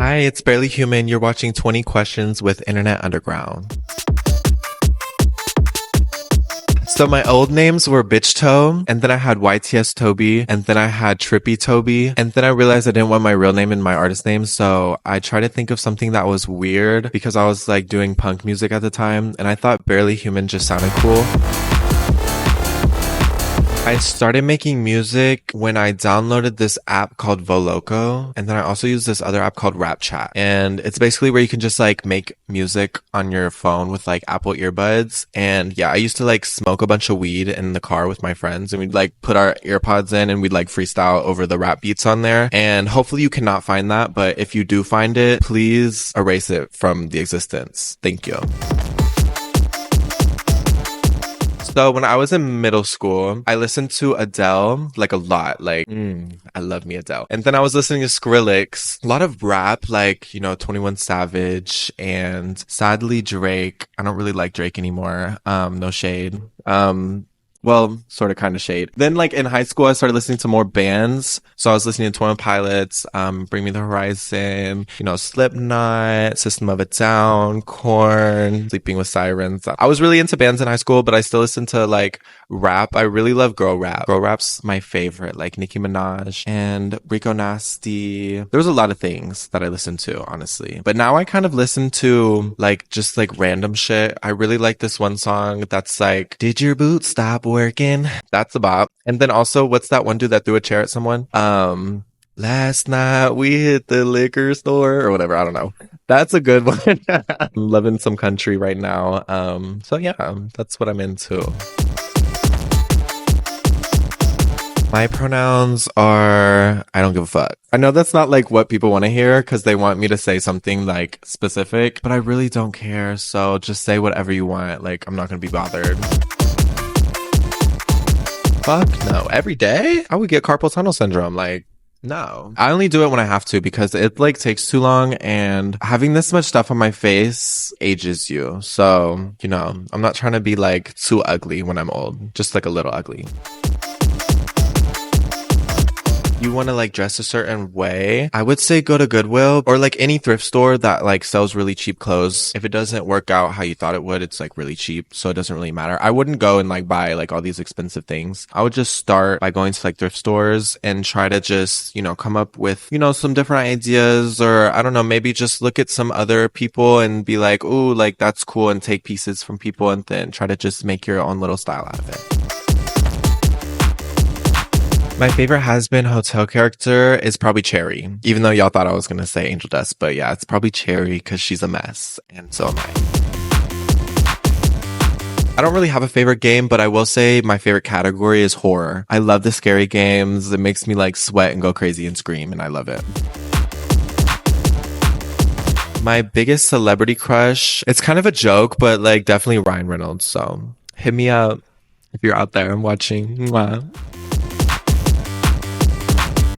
Hi, it's Barely Human. You're watching 20 Questions with Internet Underground. So my old names were Bitch Toe, and then I had YTS Toby, and then I had Trippy Toby, and then I realized I didn't want my real name in my artist name, so I tried to think of something that was weird because I was like doing punk music at the time, and I thought Barely Human just sounded cool. I started making music when I downloaded this app called Voloco, and then I also used this other app called Rap Chat. And it's basically where you can just like make music on your phone with like Apple earbuds. And yeah, I used to like smoke a bunch of weed in the car with my friends, and we'd like put our earpods in and we'd like freestyle over the rap beats on there. And hopefully you cannot find that, but if you do find it, please erase it from the existence. Thank you. So when I was in middle school, I listened to Adele like a lot. Like, I love me Adele. And then I was listening to Skrillex, a lot of rap, like, 21 Savage and sadly Drake. I don't really like Drake anymore. No shade. Well, sort of kind of shade. Then like in high school, I started listening to more bands. So I was listening to 21 Pilots, Bring Me the Horizon, Slipknot, System of a Down, Korn, Sleeping with Sirens. I was really into bands in high school, but I still listened to like rap. I really love girl rap. Girl rap's my favorite, like Nicki Minaj and Rico Nasty. There was a lot of things that I listened to, honestly. But now I kind of listen to like just like random shit. I really like this one song that's like, did your boots stop working? That's a bop. And then also, what's that one dude that threw a chair at someone? Last night we hit the liquor store or whatever. I don't know. That's a good one. I'm loving some country right now. So yeah, that's what I'm into. My pronouns are, I don't give a fuck. I know that's not like what people want to hear because they want me to say something like specific, but I really don't care. So just say whatever you want. Like, I'm not going to be bothered. Fuck no. Every day? I would get carpal tunnel syndrome. Like, no. I only do it when I have to because it like takes too long, and having this much stuff on my face ages you. So, I'm not trying to be like too ugly when I'm old. Just like a little ugly. You want to like dress a certain way, I would say go to Goodwill or like any thrift store that like sells really cheap clothes. If it doesn't work out how you thought it would, it's like really cheap, so it doesn't really matter. I wouldn't go and like buy like all these expensive things. I would just start by going to like thrift stores and try to just, come up with, some different ideas, or I don't know, maybe just look at some other people and be like, ooh, like that's cool, and take pieces from people and then try to just make your own little style out of it. My favorite has-been hotel character is probably Cherry, even though y'all thought I was going to say Angel Dust, but yeah, it's probably Cherry because she's a mess, and so am I. I don't really have a favorite game, but I will say my favorite category is horror. I love the scary games. It makes me like sweat and go crazy and scream, and I love it. My biggest celebrity crush, it's kind of a joke, but like definitely Ryan Reynolds, so hit me up if you're out there and watching. Mwah.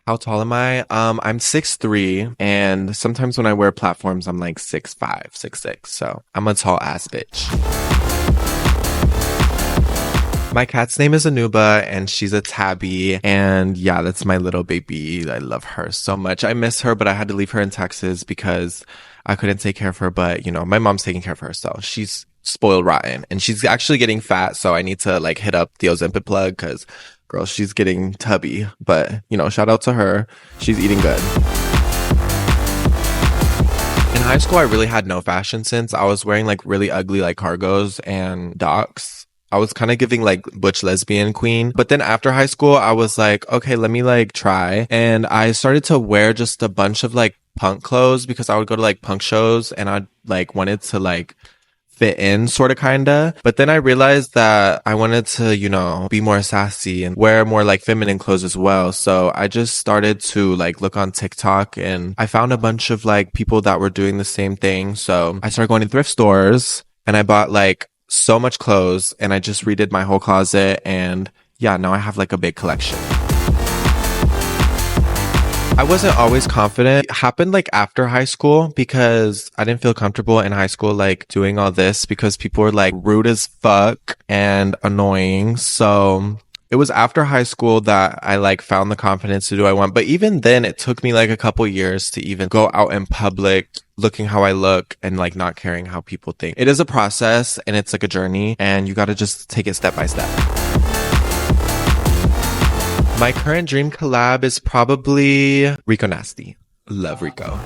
How tall am I? I'm 6'3", and sometimes when I wear platforms, I'm like 6'5", 6'6", so I'm a tall ass bitch. My cat's name is Anuba, and she's a tabby, and yeah, that's my little baby. I love her so much. I miss her, but I had to leave her in Texas because I couldn't take care of her, but my mom's taking care of her, so she's spoiled rotten, and she's actually getting fat, so I need to like hit up the Ozempic plug because girl, she's getting tubby, but shout out to her. She's eating good. In high school, I really had no fashion sense. I was wearing like really ugly like cargos and Docs. I was kind of giving like butch lesbian queen. But then after high school, I was like, okay, let me like try. And I started to wear just a bunch of like punk clothes because I would go to like punk shows and I like wanted to like fit in sort of kinda. But then I realized that I wanted to, be more sassy and wear more like feminine clothes as well. So I just started to like look on TikTok, and I found a bunch of like people that were doing the same thing. So I started going to thrift stores and I bought like so much clothes, and I just redid my whole closet, and yeah, now I have like a big collection. I wasn't always confident. It happened like after high school because I didn't feel comfortable in high school like doing all this because people were like rude as fuck and annoying. So It was after high school that I like found the confidence to do what I want. But even then, it took me like a couple years to even go out in public looking how I look and like not caring how people think. It is a process and it's like a journey and you got to just take it step by step. My current dream collab is probably Rico Nasty. Love Rico.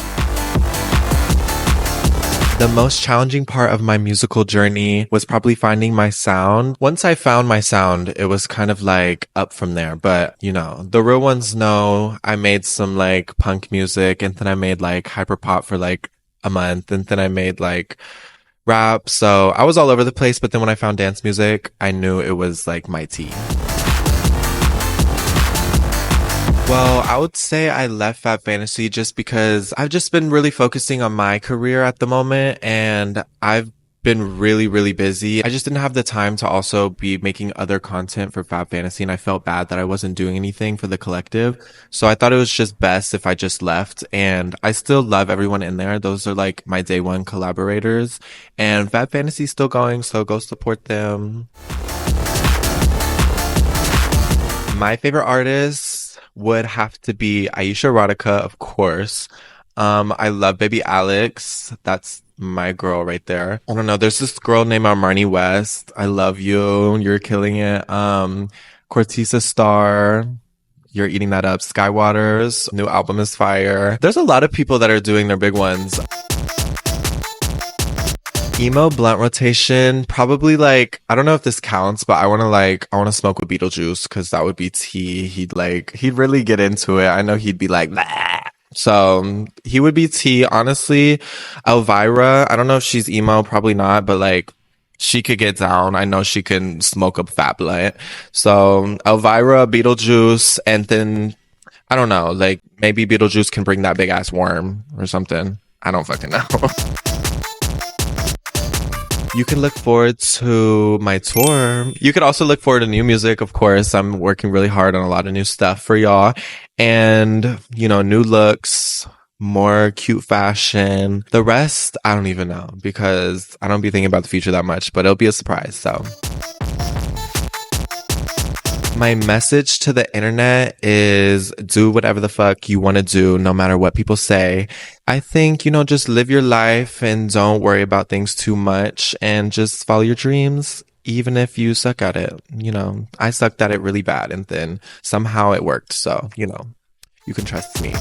The most challenging part of my musical journey was probably finding my sound. Once I found my sound, it was kind of like up from there. But, you know, the real ones know I made some like punk music and then I made like hyperpop for like a month and then I made like rap. So I was all over the place. But then when I found dance music, I knew it was like my tea. Well, I would say I left Fab Fantasy just because I've just been really focusing on my career at the moment and I've been really, really busy. I just didn't have the time to also be making other content for Fab Fantasy and I felt bad that I wasn't doing anything for the collective. So I thought it was just best if I just left and I still love everyone in there. Those are like my day one collaborators and Fab Fantasy is still going, so go support them. My favorite artists would have to be Aisha Erotica, of course. I love Baby Alex. That's my girl right there. I don't know. There's this girl named Armani West. I love you. You're killing it. Cortisa Star. You're eating that up. Skywaters. New album is fire. There's a lot of people that are doing their big ones. Emo Blunt Rotation, probably like, I don't know if this counts, but I want to smoke with Beetlejuice because that would be tea. He'd really get into it. I know he'd be like, bah. So he would be tea. Honestly, Elvira, I don't know if she's emo, probably not, but like, she could get down. I know she can smoke up Fab Blunt. So Elvira, Beetlejuice, and then, I don't know, like maybe Beetlejuice can bring that big ass worm or something. I don't fucking know. You can look forward to my tour. You could also look forward to new music, of course. I'm working really hard on a lot of new stuff for y'all. And, you know, new looks, more cute fashion. The rest, I don't even know because I don't be thinking about the future that much, but it'll be a surprise. So my message to the internet is do whatever the fuck you want to do, no matter what people say. I think, you know, just live your life and don't worry about things too much and just follow your dreams, even if you suck at it. You know, I sucked at it really bad and then somehow it worked. So, you know, you can trust me.